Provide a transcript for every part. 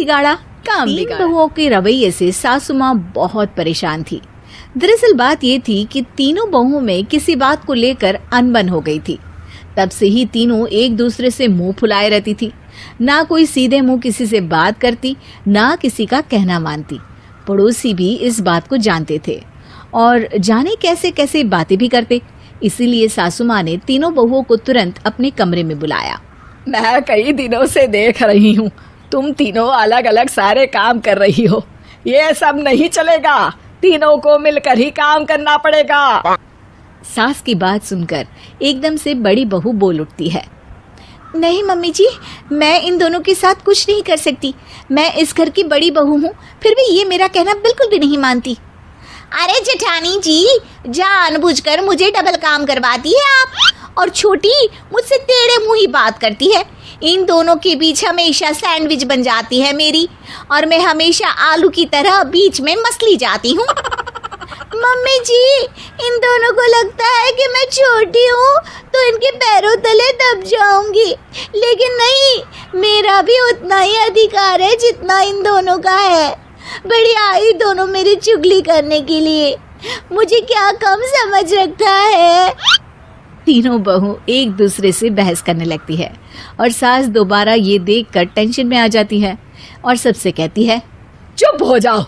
बिगाड़ा, काम बिगाड़ा। बहुओं के रवैये से सासू माँ बहुत परेशान थी। दरअसल बात ये थी कि तीनों बहुओं में किसी बात को लेकर अनबन हो गई थी। तब से ही तीनों एक दूसरे से मुंह फुलाए रहती थी। ना कोई सीधे मुंह किसी से बात करती, ना किसी का कहना मानती। पड़ोसी भी इस बात को जानते थे और जाने कैसे कैसे बातें भी करते। इसीलिए सासू माँ ने तीनों बहुओं को तुरंत अपने कमरे में बुलाया। मैं कई दिनों से देख रही हूँ, तुम तीनों अलग अलग सारे काम कर रही हो। ये सब नहीं चलेगा, तीनों को मिलकर ही काम करना पड़ेगा। सास की बात सुनकर एकदम से बड़ी बहू बोल उठती है। नहीं मम्मी जी, मैं इन दोनों के साथ कुछ नहीं कर सकती। मैं इस घर की बड़ी बहू हूँ, फिर भी ये मेरा कहना बिल्कुल भी नहीं मानती। अरे जेठानी जी, जानबूझकर मुझे डबल काम करवाती है आप, और छोटी मुझसे टेढ़े मुंह ही बात करती है। इन दोनों के बीच हमेशा सैंडविच बन जाती है मेरी, और मैं हमेशा आलू की तरह बीच में मसली जाती हूँ। मम्मी जी, इन दोनों को लगता है कि मैं छोटी हूँ तो इनके पैरों तले दब जाऊंगी, लेकिन नहीं, मेरा भी उतना ही अधिकार है जितना इन दोनों का है। बढ़िया आई दोनों मेरी चुगली करने के लिए, मुझे क्या कम समझ रखा है। तीनों बहू एक दूसरे से बहस करने लगती है और सास दोबारा ये देखकर टेंशन में आ जाती है और सबसे कहती है, चुप हो जाओ,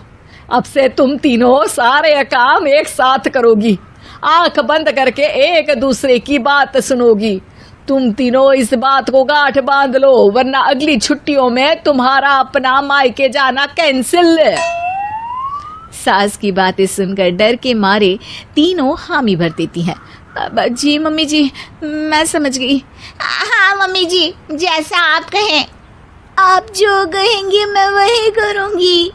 अब से तुम तीनों सारे काम एक साथ करोगी, आंख बंद करके एक दूसरे की बात सुनोगी। तुम तीनों इस बात को गांठ बांध लो, वरना अगली छुट्टियों में तुम्हारा अपना मायके जाना कैंसिल। सास की बातें सुनकर डर के मारे तीनों हामी भर देती हैं। जी मम्मी जी, मैं समझ गई। हाँ मम्मी जी, जैसा आप कहें, आप जो कहेंगी मैं वही करूंगी।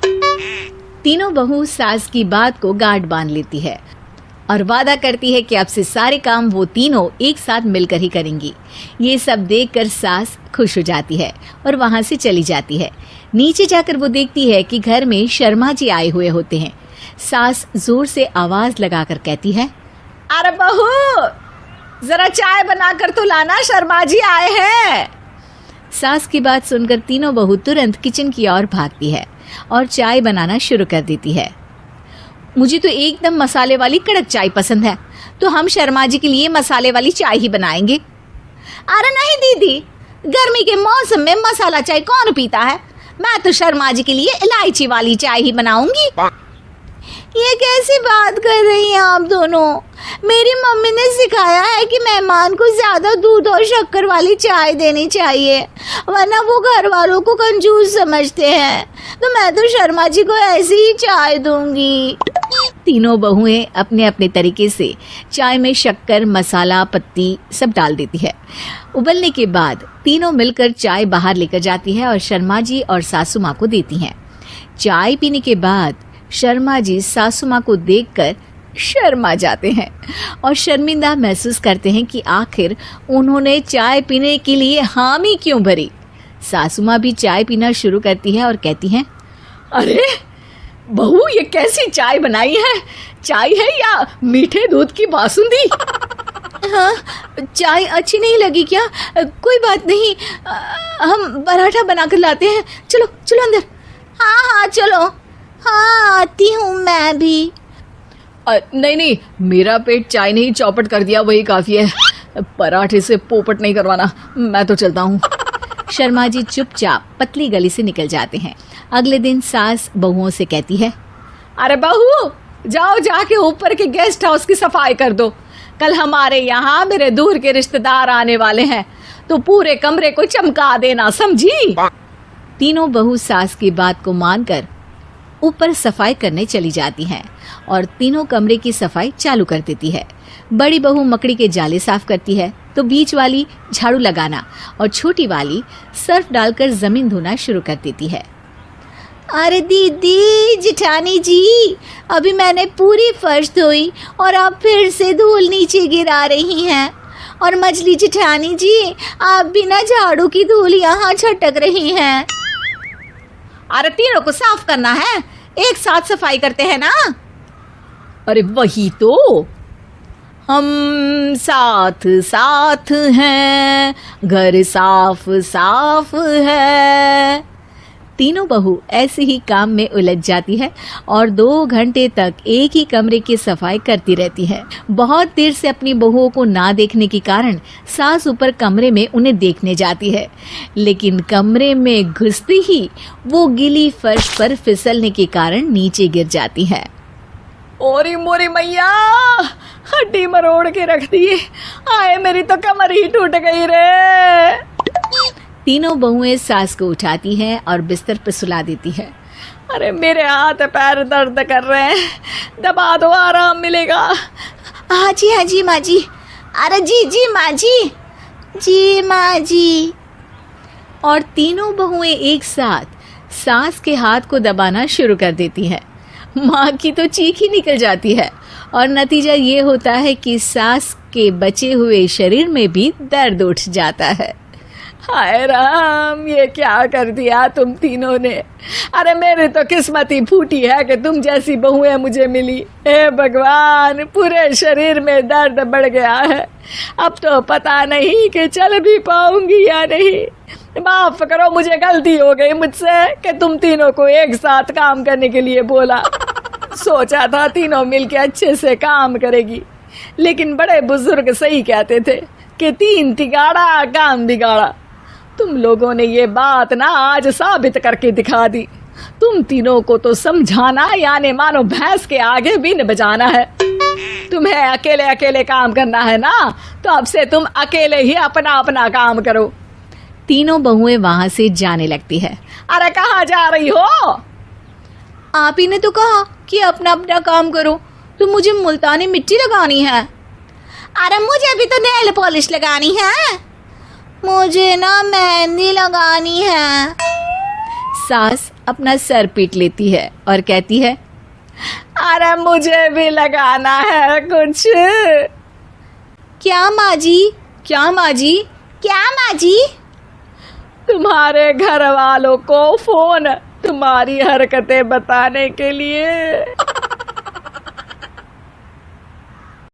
तीनों बहू सास की बात को गांठ बांध लेती है और वादा करती है कि अब से सारे काम वो तीनों एक साथ मिलकर ही करेंगी। ये सब देखकर सास खुश हो जाती है और वहां से चली जाती है। नीचे जाकर वो देखती है कि घर में शर्मा जी आए हुए होते हैं। सास जोर से आवाज लगाकर कहती है, अरे बहू, जरा चाय बनाकर तो लाना, शर्मा जी आए हैं। सास की बात सुनकर तीनों बहू तुरंत किचन की ओर भागती है और चाय बनाना शुरू कर देती है। मुझे तो एकदम मसाले वाली कड़क चाय पसंद है, तो हम शर्मा जी के लिए मसाले वाली चाय ही बनाएंगे। अरे नहीं दीदी, गर्मी के मौसम में मसाला चाय कौन पीता है? मैं तो शर्मा जी के लिए इलायची वाली चाय ही बनाऊंगी। ये कैसी बात कर रही हैं आप दोनों? मेरी मम्मी ने सिखाया है कि मेहमान को ज्यादा दूध और शक्कर वाली चाय देनी चाहिए, वरना वो घर वालों को कंजूस समझते हैं। तो मैं तो शर्मा जी को ऐसी ही चाय दूंगी। तीनों बहुएं अपने अपने तरीके से चाय में शक्कर, मसाला, पत्ती सब डाल देती है। उबलने के बाद तीनों मिलकर चाय बाहर लेकर जाती है और शर्मा जी और सासू माँ को देती हैं। चाय पीने के बाद शर्मा जी सासू माँ को देखकर शर्मा जाते हैं और शर्मिंदा महसूस करते हैं कि आखिर उन्होंने चाय पीने के लिए हामी क्यों भरी। सासू माँ भी चाय पीना शुरू करती है और कहती हैं, अरे बहू, ये कैसी चाय बनाई है? चाय है या मीठे दूध की बासुंदी? हाँ, चाय अच्छी नहीं लगी क्या? कोई बात नहीं, हम पराठा बनाकर लाते हैं। चलो चलो अंदर। हाँ हाँ चलो, हाँ आती हूँ मैं भी। नहीं, मेरा पेट चाय ने ही चौपट कर दिया, वही काफी है। पराठे से पोपट नहीं करवाना, मैं तो चलता हूँ। शर्मा जी चुपचाप पतली गली से निकल जाते हैं। अगले दिन सास बहुओं से कहती है, अरे बहू, जाओ जाके ऊपर के गेस्ट हाउस की सफाई कर दो। कल हमारे यहाँ मेरे दूर के रिश्तेदार आने वाले हैं, तो पूरे कमरे को चमका देना, समझी? तीनों बहू सास की बात को मानकर ऊपर सफाई करने चली जाती हैं और तीनों कमरे की सफाई चालू कर देती है। बड़ी बहू मकड़ी के जाले साफ करती है, तो बीच वाली झाड़ू लगाना और छोटी वाली सर्फ डालकर जमीन धोना शुरू कर देती है। अरे दीदी, जेठानी जी, अभी मैंने पूरी फर्श धोई और अब फिर से धूल नीचे गिरा रही हैं। और मछली जेठानी जी, आप बिना झाड़ू की धूल यहाँ छटक रही हैं। अरे तीनों को साफ करना है, एक साथ सफाई करते हैं ना। अरे वही तो, हम साथ साथ हैं, घर साफ साफ है। तीनों बहू ऐसे ही काम में उलझ जाती है और 2 घंटे तक एक ही कमरे की सफाई करती रहती है। बहुत देर से अपनी बहुओं को ना देखने के कारण सास ऊपर कमरे में उन्हें देखने जाती है, लेकिन कमरे में घुसती ही वो गीली फर्श पर फिसलने के कारण नीचे गिर जाती है। ओरी मोरी मैया, हड्डी मरोड़ के रख दी। आए मेरी तो कमर ही टूट गई रे। तीनों बहुएं सास को उठाती हैं और बिस्तर पर सुला देती है। अरे मेरे हाथ पैर दर्द कर रहे हैं, दबा दो, आराम मिलेगा। हाँ जी माँ जी। अरे जी माँ जी। और तीनों बहुएं एक साथ सास के हाथ को दबाना शुरू कर देती हैं। माँ की तो चीख ही निकल जाती है और नतीजा ये होता है कि सास के बचे हुए शरीर में भी दर्द उठ जाता है। हाय राम, ये क्या कर दिया तुम तीनों ने। अरे मेरी तो किस्मत ही फूटी है कि तुम जैसी बहुएं मुझे मिली। हे भगवान, पूरे शरीर में दर्द बढ़ गया है। अब तो पता नहीं कि चल भी पाऊंगी या नहीं। माफ करो, मुझे गलती हो गई मुझसे कि तुम तीनों को एक साथ काम करने के लिए बोला। सोचा था तीनों मिलके अच्छे से काम करेगी, लेकिन बड़े बुजुर्ग सही कहते थे कि 3 तिगाड़ा काम बिगाड़ा। तुम लोगों ने ये बात ना आज साबित करके दिखा दी। तुम तीनों को तो समझाना यानी मानो भैंस के आगे बीन बजाना है। तुम्हें अकेले अकेले काम करना है ना, तो अब से तुम अकेले ही अपना अपना काम करो। तीनों बहुएं वहां से जाने लगती है। अरे कहाँ जा रही हो? आप ही ने तो कहा कि अपना अपना काम करो, तो मुझे मुल्तानी मिट्टी लगानी है। अरे मुझे भी तो नेल पॉलिश लगानी है। मुझे ना मेहंदी लगानी है। सास अपना सर पीट लेती है और कहती है, अरे मुझे भी लगाना है कुछ। क्या माँ जी? तुम्हारे घर वालों को फोन तुम्हारी हरकतें बताने के लिए।